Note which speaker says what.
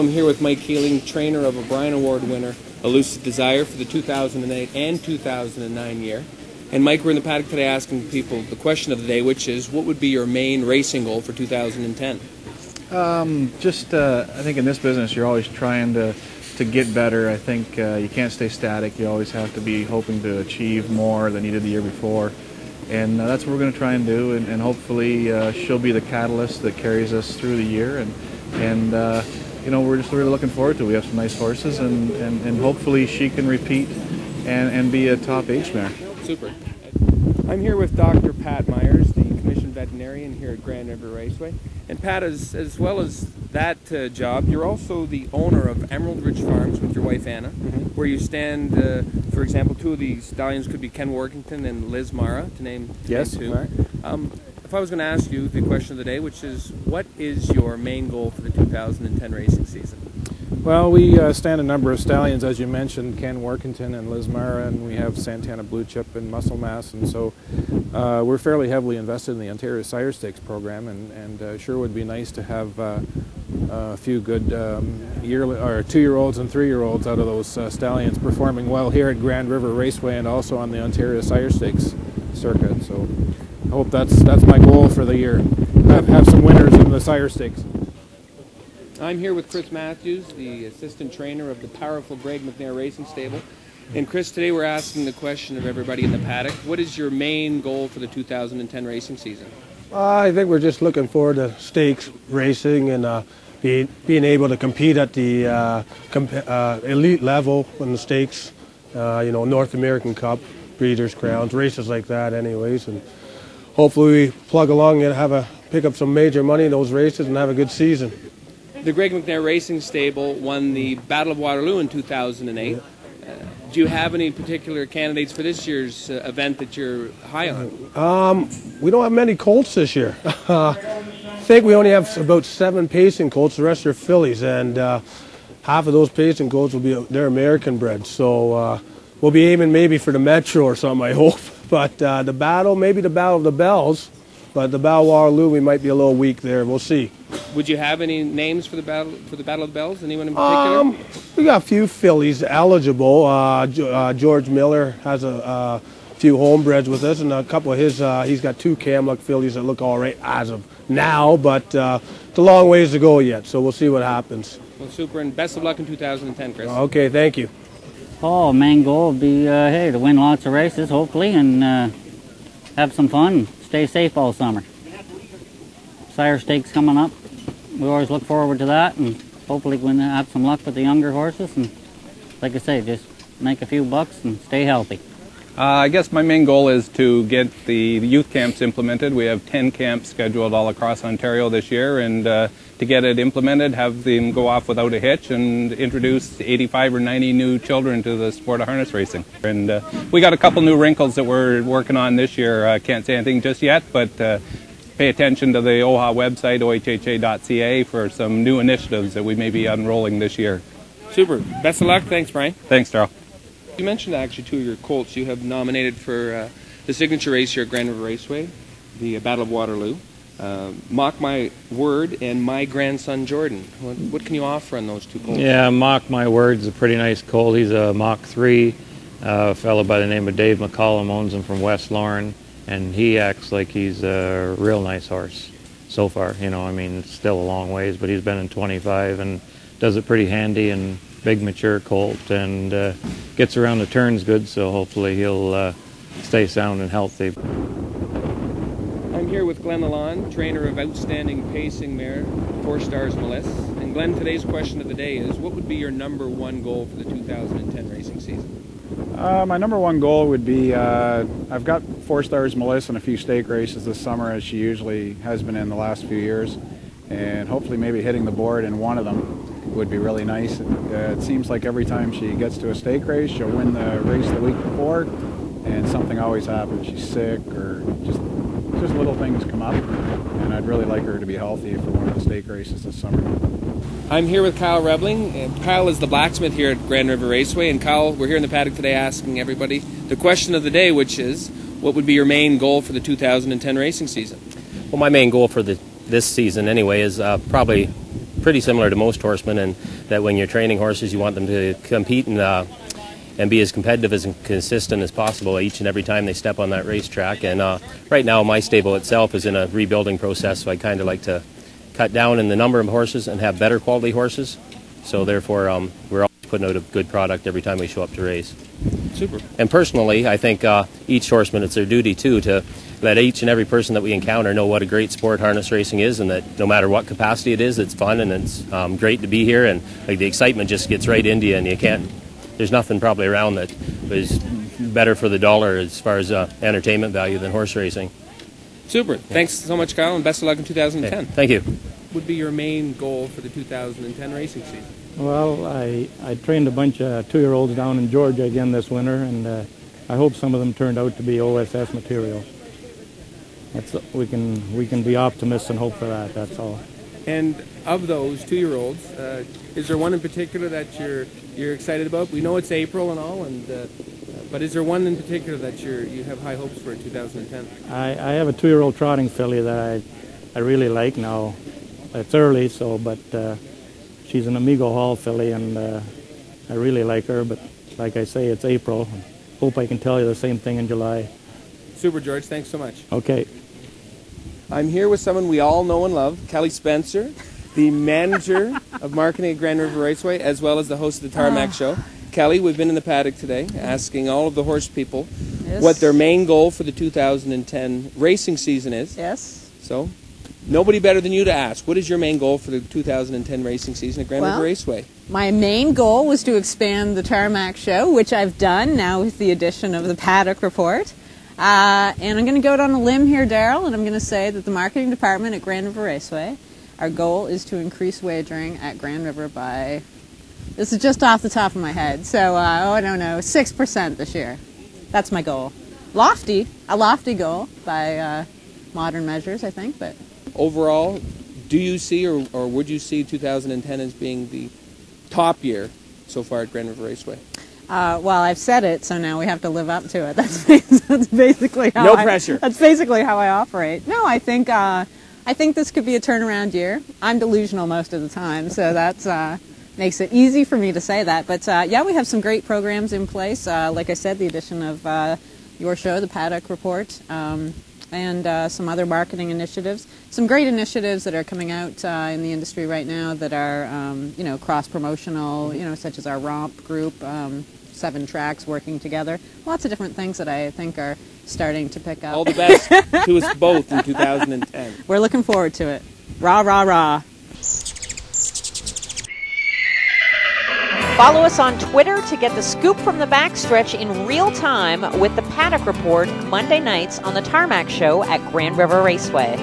Speaker 1: I'm here with Mike Keeling, trainer of a Bryan Award winner, Elusive Desire, for the 2008 and 2009 year. And Mike, we're in the paddock today asking people the question of the day, which is, what would be your main racing goal for 2010?
Speaker 2: I think in this business you're always trying to get better. I think you can't stay static. You always have to be hoping to achieve more than you did the year before. And that's what we're going to try and do, and hopefully she'll be the catalyst that carries us through the year. And you know, we're just really looking forward to it. We have some nice horses, and hopefully she can repeat and be a top age mare.
Speaker 1: Super. I'm here with Dr. Pat Myers, the commissioned veterinarian here at Grand River Raceway. And Pat, as well as that job, you're also the owner of Emerald Ridge Farms with your wife Anna, where you stand, for example, two of these stallions could be Ken Workington and Liz Mara, to name two. Right. If I was going to ask you the question of the day, which is, what is your main goal for the 2010 racing season?
Speaker 3: Well, we stand a number of stallions, as you mentioned, Ken Workington and Liz Mara, and we have Santana Blue Chip and Muscle Mass, and so we're fairly heavily invested in the Ontario Sire Stakes program, and sure would be nice to have a few good two-year-olds and three-year-olds out of those stallions performing well here at Grand River Raceway and also on the Ontario Sire Stakes circuit. So I hope that's my goal for the year. Have some winners in the Sire Stakes.
Speaker 1: I'm here with Chris Matthews, the assistant trainer of the powerful Greg McNair Racing Stable. And Chris, today we're asking the question of everybody in the paddock, what is your main goal for the 2010 racing season?
Speaker 4: I think we're just looking forward to stakes racing and being able to compete at the elite level in the stakes, you know, North American Cup, Breeders' Crowns, races like that anyways. And hopefully we plug along and pick up some major money in those races and have a good season.
Speaker 1: The Greg McNair Racing Stable won the Battle of Waterloo in 2008. Do you have any particular candidates for this year's event that you're high on?
Speaker 4: We don't have many colts this year. I think we only have about 7 pacing colts. The rest are fillies, and half of those pacing colts they're American bred. So we'll be aiming maybe for the Metro or something, I hope. But maybe the Battle of the Bells. But the Battle of Waterloo, we might be a little weak there. We'll see.
Speaker 1: Would you have any names for the Battle of the Bells? Anyone in particular?
Speaker 4: We got a few fillies eligible. George Miller has a few homebreds with us, and a couple of his. He's got 2 Camluck fillies that look all right as of now, but it's a long ways to go yet. So we'll see what happens.
Speaker 1: Well, super, and best of luck in 2010, Chris.
Speaker 4: Okay, thank you.
Speaker 5: Oh, main goal would be to win lots of races, hopefully, and have some fun. Stay safe all summer. Sire Stakes coming up. We always look forward to that, and hopefully we can have some luck with the younger horses, and like I say, just make a few bucks and stay healthy.
Speaker 6: I guess my main goal is to get the youth camps implemented. We have 10 camps scheduled all across Ontario this year, and to get it implemented, have them go off without a hitch, and introduce 85 or 90 new children to the sport of harness racing. And we got a couple new wrinkles that we're working on this year. I can't say anything just yet, but pay attention to the OHA website, ohha.ca, for some new initiatives that we may be unrolling this year.
Speaker 1: Super. Best of luck. Thanks, Brian.
Speaker 6: Thanks, Darryl.
Speaker 1: You mentioned actually 2 of your colts you have nominated for the signature race here at Grand River Raceway, the Battle of Waterloo. Mock My Word and My Grandson Jordan. What can you offer on those 2 colts?
Speaker 7: Yeah, Mock My Word's a pretty nice colt. He's a Mach 3. A fellow by the name of Dave McCollum owns him from West Lorne, and he acts like he's a real nice horse so far. You know, I mean, it's still a long ways, but he's been in 25 and does it pretty handy, and big mature colt, and gets around the turns good, so hopefully he'll stay sound and healthy.
Speaker 1: I'm here with Glenn Lalonde, trainer of outstanding pacing mare, 4 Stars Melissa. And Glenn, today's question of the day is, what would be your #1 goal for the 2010 racing season?
Speaker 3: My #1 goal would be, I've got 4 Stars Melissa in a few stake races this summer, as she usually has been in the last few years, and hopefully maybe hitting the board in one of them would be really nice. It seems like every time she gets to a stake race, she'll win the race the week before, and something always happens. She's sick, or just little things come up, and I'd really like her to be healthy for one of the stake races this summer.
Speaker 1: I'm here with Kyle Rebling. Kyle is the blacksmith here at Grand River Raceway, and Kyle, we're here in the paddock today asking everybody the question of the day, which is, what would be your main goal for the 2010 racing season?
Speaker 8: Well, my main goal for this season anyway is probably pretty similar to most horsemen, and that when you're training horses, you want them to compete and be as competitive as consistent as possible each and every time they step on that racetrack. And right now, my stable itself is in a rebuilding process, so I kind of like to cut down in the number of horses and have better quality horses. So therefore, we're always putting out a good product every time we show up to race.
Speaker 1: Super.
Speaker 8: And personally, I think each horseman, it's their duty too to let each and every person that we encounter know what a great sport harness racing is, and that no matter what capacity it is, it's fun and it's great to be here, and like the excitement just gets right into you, and you can't. There's nothing probably around that is better for the dollar as far as entertainment value than horse racing.
Speaker 1: Super. Thanks so much, Kyle, and best of luck in 2010.
Speaker 8: Okay. Thank you.
Speaker 1: Would be your main goal for the 2010 racing season?
Speaker 9: Well, I trained a bunch of 2-year-olds down in Georgia again this winter, and I hope some of them turned out to be OSS material. We can be optimists and hope for that. That's all.
Speaker 1: And of those 2-year-olds, is there one in particular that you're excited about? We know it's April and all, but is there one in particular that you have high hopes for in 2010?
Speaker 9: I have a 2-year-old trotting filly that I really like now. It's early, but she's an Amigo Hall filly, and I really like her. But like I say, it's April. Hope I can tell you the same thing in July.
Speaker 1: Super, George. Thanks so much.
Speaker 9: Okay.
Speaker 1: I'm here with someone we all know and love, Kelly Spencer, the manager of marketing at Grand River Raceway, as well as the host of the Tarmac Show. Kelly, we've been in the paddock today asking all of the horse people what their main goal for the 2010 racing season is.
Speaker 10: Yes.
Speaker 1: So, nobody better than you to ask. What is your main goal for the 2010 racing season at Grand River Raceway?
Speaker 10: My main goal was to expand the Tarmac Show, which I've done now with the addition of the Paddock Report. And I'm going to go out on a limb here, Daryl, and I'm going to say that the marketing department at Grand River Raceway, our goal is to increase wagering at Grand River by, this is just off the top of my head, so I don't know, 6% this year. That's my goal. A lofty goal by modern measures, I think. But
Speaker 1: overall, do you see or would you see 2010 as being the top year so far at Grand River Raceway?
Speaker 10: Well, I've said it, so now we have to live up to it. That's basically how
Speaker 1: no pressure.
Speaker 10: That's basically how I operate. No, I think this could be a turnaround year. I'm delusional most of the time, so that makes it easy for me to say that. But yeah, we have some great programs in place. Like I said, the addition of your show, the Paddock Report, and some other marketing initiatives. Some great initiatives that are coming out in the industry right now that are, cross-promotional, such as our ROMP group, 7 tracks working together. Lots of different things that I think are starting to pick up.
Speaker 1: All the best to us both in 2010.
Speaker 10: We're looking forward to it. Rah, rah, rah.
Speaker 11: Follow us on Twitter to get the scoop from the backstretch in real time with the Paddock Report Monday nights on the Tarmac Show at Grand River Raceway.